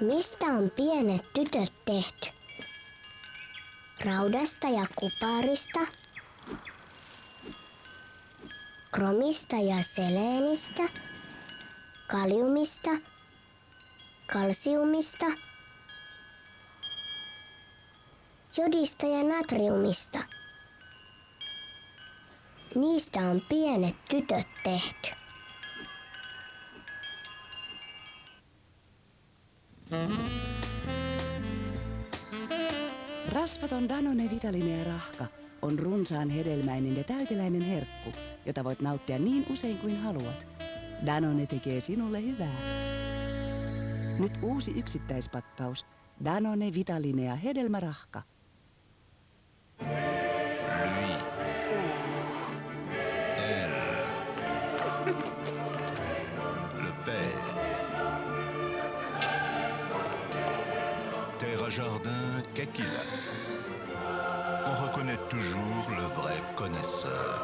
Mistä on pienet tytöt tehty? Raudasta ja kuparista, kromista ja seleenistä, kaliumista, kalsiumista, jodista ja natriumista. Niistä on pienet tytöt tehty. Rasvaton Danone Vitalinea rahka on runsaan hedelmäinen ja täyteläinen herkku, jota voit nauttia niin usein kuin haluat. Danone tekee sinulle hyvää. Nyt uusi yksittäispakkaus. Danone Vitalinea hedelmärahka. Jardin, qu'est-ce qu'il a? On reconnaît toujours le vrai connaisseur.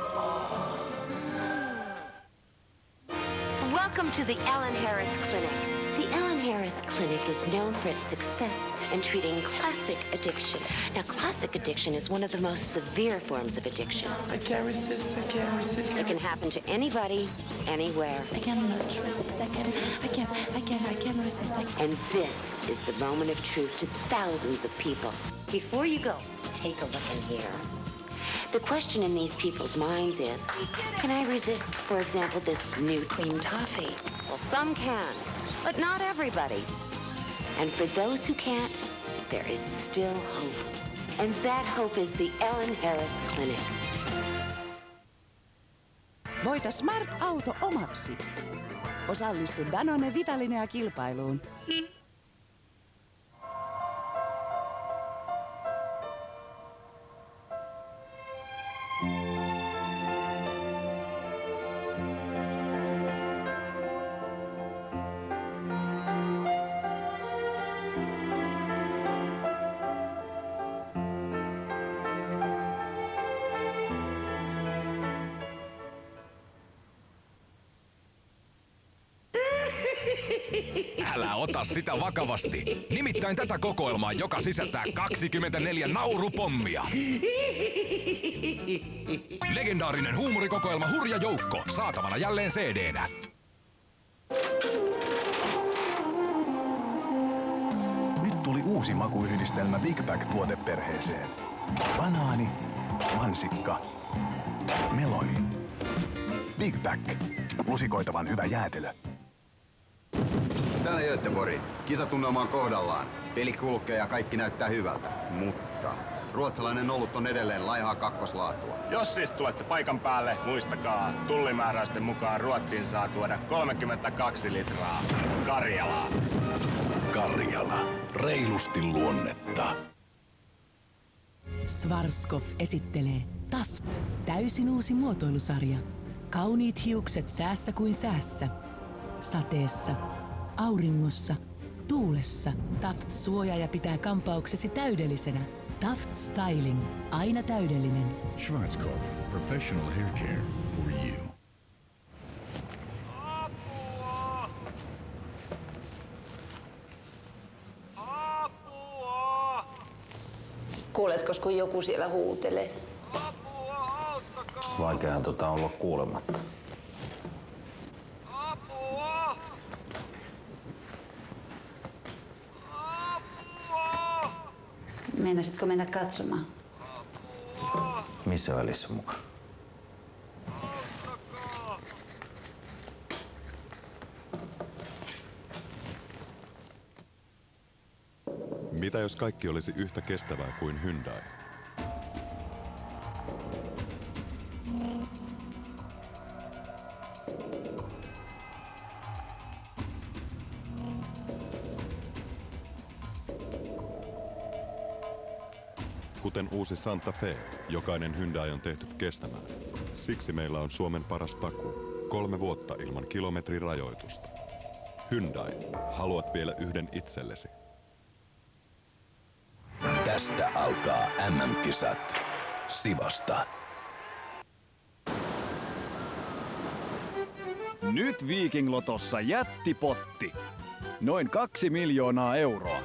Welcome to the Ellen Harris Clinic. The Ellen Harris Clinic is known for its success in treating classic addiction. Now, classic addiction is one of the most severe forms of addiction. I can't resist. It can happen to anybody, anywhere. I cannot resist. I can't resist. And this is the moment of truth to thousands of people. Before you go, take a look in here. The question in these people's minds is, can I resist, for example, this new cream toffee? Well, some can, but not everybody. And for those who can't, there is still hope. And that hope is the Ellen Harris Clinic. Voita Smart-auto omaksi. Osallistu Danone Vitalinea-kilpailuun. Älä ota sitä vakavasti. Nimittäin tätä kokoelmaa, joka sisältää 24 naurupommia. Legendaarinen huumorikokoelma Hurja Joukko, saatavana jälleen CD-nä. Nyt tuli uusi makuyhdistelmä Big Bag-tuoteperheeseen. Banaani, mansikka, meloni. Big Bag. Lusikoitavan hyvä jäätelö. Täällä Göteborg. Kisatunnelma on kohdallaan. Peli kulkee ja kaikki näyttää hyvältä. Mutta ruotsalainen olut on edelleen laihaa kakkoslaatua. Jos siis tulette paikan päälle, muistakaa, tullimääräysten mukaan Ruotsiin saa tuoda 32 litraa Karjalaa. Karjala. Reilusti luonnetta. Schwarzkopf esittelee Taft, täysin uusi muotoilusarja. Kauniit hiukset säässä kuin säässä. Sateessa, auringossa, tuulessa. Taft suojaa ja pitää kampauksesi täydellisenä. Taft Styling. Aina täydellinen. Schwarzkopf. Professional hair care for you. Kuuletko, kun joku siellä huutelee? Vaikeahan on olla kuulematta. Meinasitko mennä katsomaan? Missä välissä mukaan? Mitä jos kaikki olisi yhtä kestävää kuin Hyundai? Kuten uusi Santa Fe, jokainen Hyundai on tehty kestämään. Siksi meillä on Suomen paras takuu. 3 vuotta ilman kilometrirajoitusta. Hyundai. Haluat vielä yhden itsellesi. Tästä alkaa MM-kisat. Sivasta. Nyt Viking Lotossa jättipotti. Noin 2 miljoonaa euroa.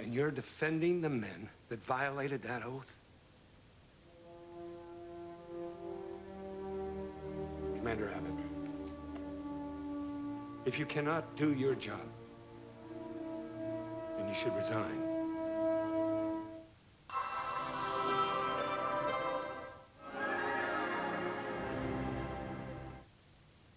And you're defending the men that violated that oath? Commander Abbott, if you cannot do your job, then you should resign.